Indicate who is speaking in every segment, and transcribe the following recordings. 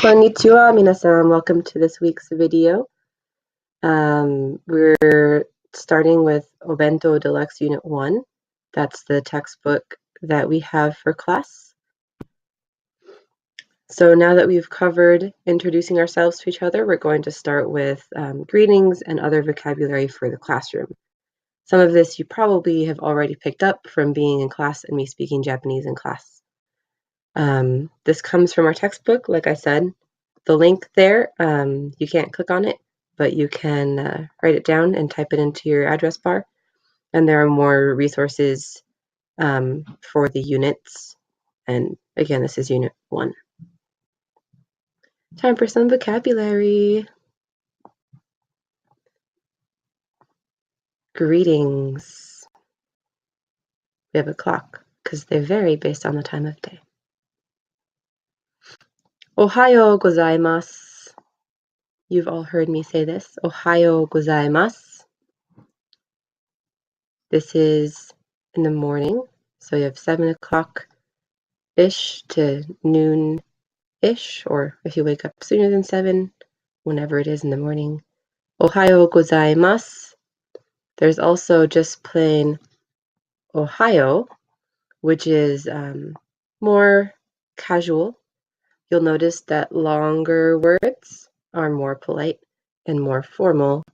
Speaker 1: Konnichiwa, minasan. Welcome to this week's video. We're starting with Obento Deluxe Unit 1. That's the textbook that we have for class. So now that we've covered introducing ourselves to each other, we're going to start with greetings and other vocabulary for the classroom. Some of this you probably have already picked up from being in class and me speaking Japanese in class. This comes from our textbook, like I said. The link there, you can't click on it, but you can write it down and type it into your address bar. And there are more resources for the units. And again, this is Unit 1. Time for some vocabulary. Greetings. We have a clock because they vary based on the time of day. Ohayo gozaimasu. You've all heard me say this. Ohayo gozaimasu. This is in the morning, so you have 7 o'clock-ish to noon-ish, or if you wake up sooner than 7, whenever it is in the morning. Ohayo gozaimasu. There's also just plain Ohayo, which is more casual. You'll notice that longer words are more polite and more formal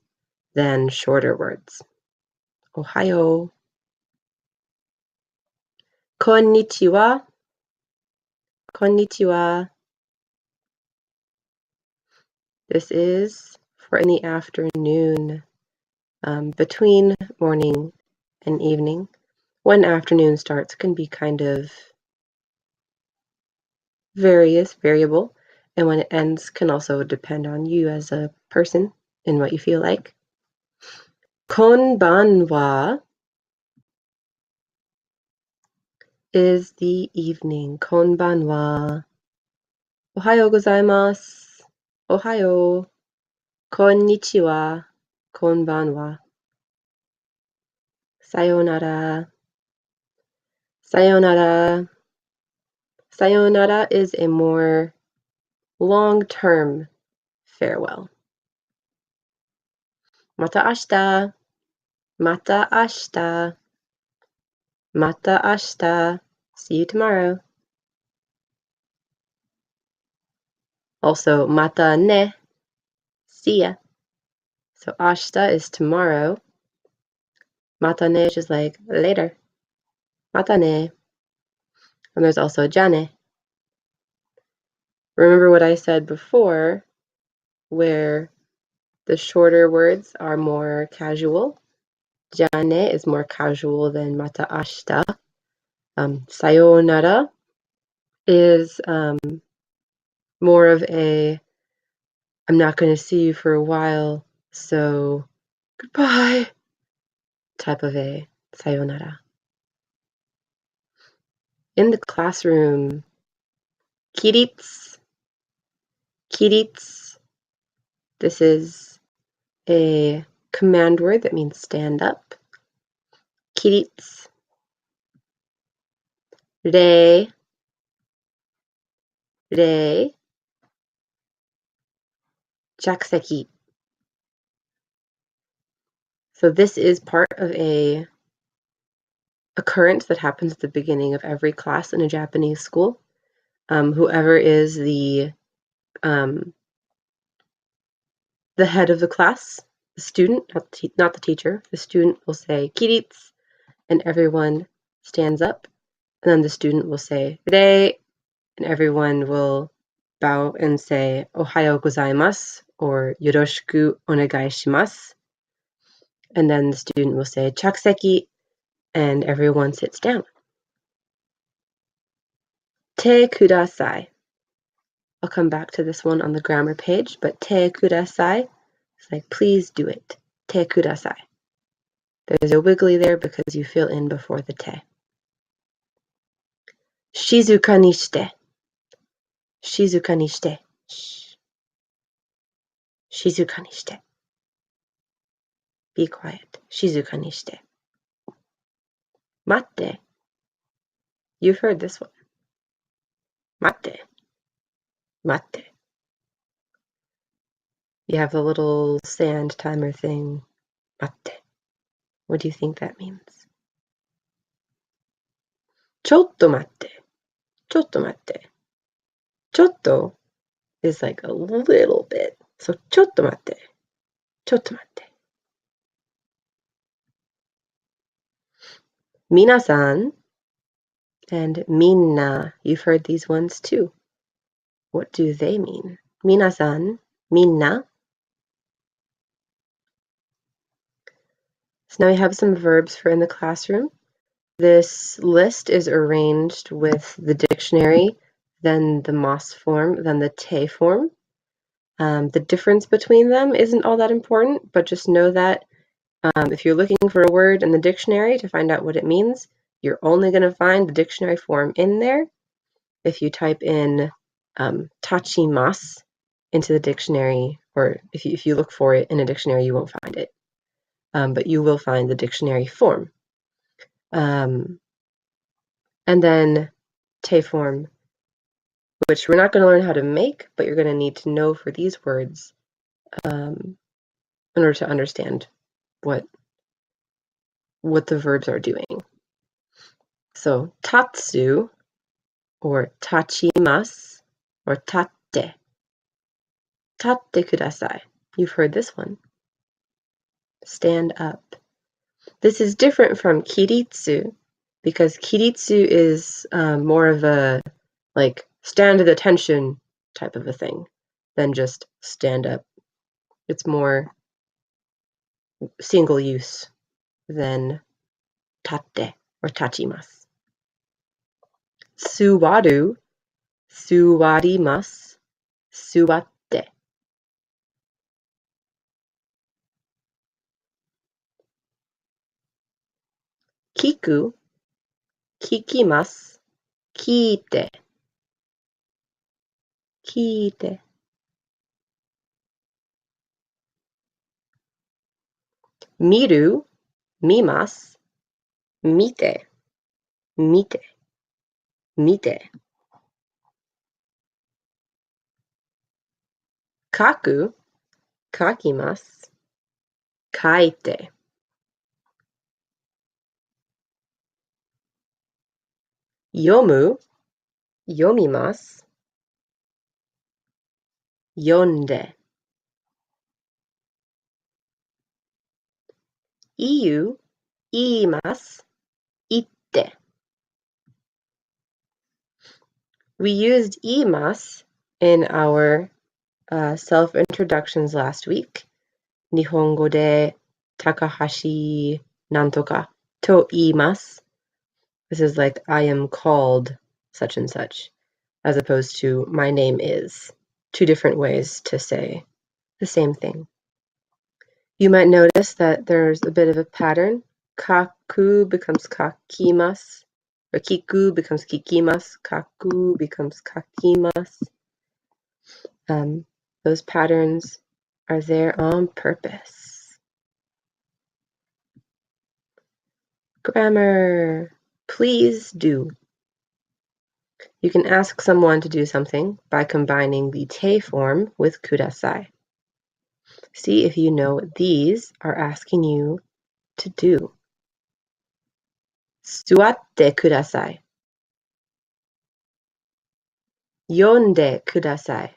Speaker 1: than shorter words. Ohayo. Konnichiwa. Konnichiwa. This is for in the afternoon, between morning and evening. When afternoon starts can be kind of variable, and when it ends can also depend on you as a person and what you feel like. Konbanwa is the evening. Konbanwa. Ohayo gozaimasu. Ohayo. Konnichiwa. Konbanwa. Sayonara. Sayonara. Sayonara is a more long-term farewell. Mata ashita. Mata ashita. Mata ashita. See you tomorrow. Also, mata ne. See ya. So ashita is tomorrow. Mata ne is just like later. Mata ne. And there's also jane. Remember what I said before, where the shorter words are more casual. Jane is more casual than mata ashita. Sayonara is more of a, I'm not going to see you for a while, so goodbye type of a sayonara. In the classroom, kiritsu. Kiritsu. This is a command word that means stand up. Kiritsu. Rei. Rei. Jakuseki. So this is part of a occurrence that happens at the beginning of every class in a Japanese school. Whoever is the head of the class, the student, not the teacher, the student will say kiritsu, and everyone stands up, and then the student will say rei, and everyone will bow and say ohayo gozaimasu or yoroshiku onegai shimasu, and then the student will say jakuseki, and everyone sits down. Te kudasai. I'll come back to this one on the grammar page, but te kudasai is like please do it. Te kudasai. There's a wiggly there because you fill in before the te. Shizuka ni shite. Shizuka ni shite. Shh. Shizuka ni shite. Be quiet. Shizuka ni shite. Matte. You've heard this one. Matte. Matte. You have the little sand timer thing. Matte. What do you think that means? ちょっと待って。ちょっと待って。ちょっと is like a little bit. So ちょっと待って。ちょっと待って。皆さん and みんな. You've heard these ones too. What do they mean? 皆さん、みんな. So now we have some verbs for in the classroom. This list is arranged with the dictionary, then the mas form, then the te form. The difference between them isn't all that important, but just know that if you're looking for a word in the dictionary to find out what it means, you're only going to find the dictionary form in there. If you type in tachimasu into the dictionary, or if you look for it in a dictionary, you won't find it. But you will find the dictionary form. And then te form, which we're not going to learn how to make, but you're going to need to know for these words in order to understand what the verbs are doing. So tatsu, or tachimasu, or tatte. Tatte kudasai. You've heard this one. Stand up. This is different from kiritsu, because kiritsu is more of a like stand at attention type of a thing than just stand up. It's more single use than tatte or tachimasu. Suwaru, suwarimasu, suwatte. Kiku, kikimasu, kiite. Kiite. Miru, mimasu, mite. Mite. Mite. Kaku, kakimasu, kaite. Yomu, yomimasu, yonde. Iu, iimasu, itte. We used iimasu in our self-introductions last week. Nihongo de Takahashi nantoka to iimasu. This is like I am called such and such, as opposed to my name is. Two different ways to say the same thing. You might notice that there's a bit of a pattern. Kaku becomes kakimasu, or kiku becomes kikimasu, kaku becomes kakimasu. Those patterns are there on purpose. Grammar. Please do. You can ask someone to do something by combining the te form with kudasai. See if you know what these are asking you to do. Suatte kudasai. Yonde kudasai.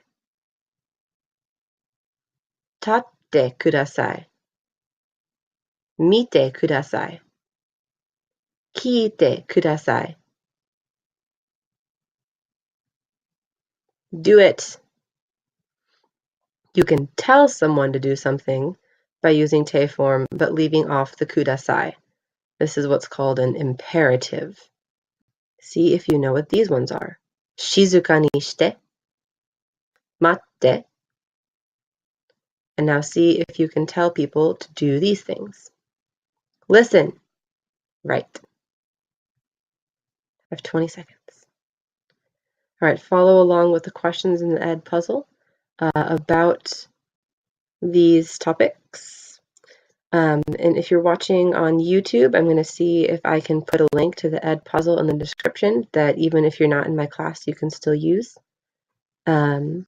Speaker 1: Tatte kudasai. Mite kudasai. Kiite kudasai. Do it. You can tell someone to do something by using te form but leaving off the kudasai. This is what's called an imperative. See if you know what these ones are. Shizuka ni shite. Matte. And now see if you can tell people to do these things. Listen. Right. I have 20 seconds. All right, follow along with the questions in the Ed puzzle about these topics. And if you're watching on YouTube, I'm going to see if I can put a link to the Ed puzzle in the description that even if you're not in my class, you can still use. And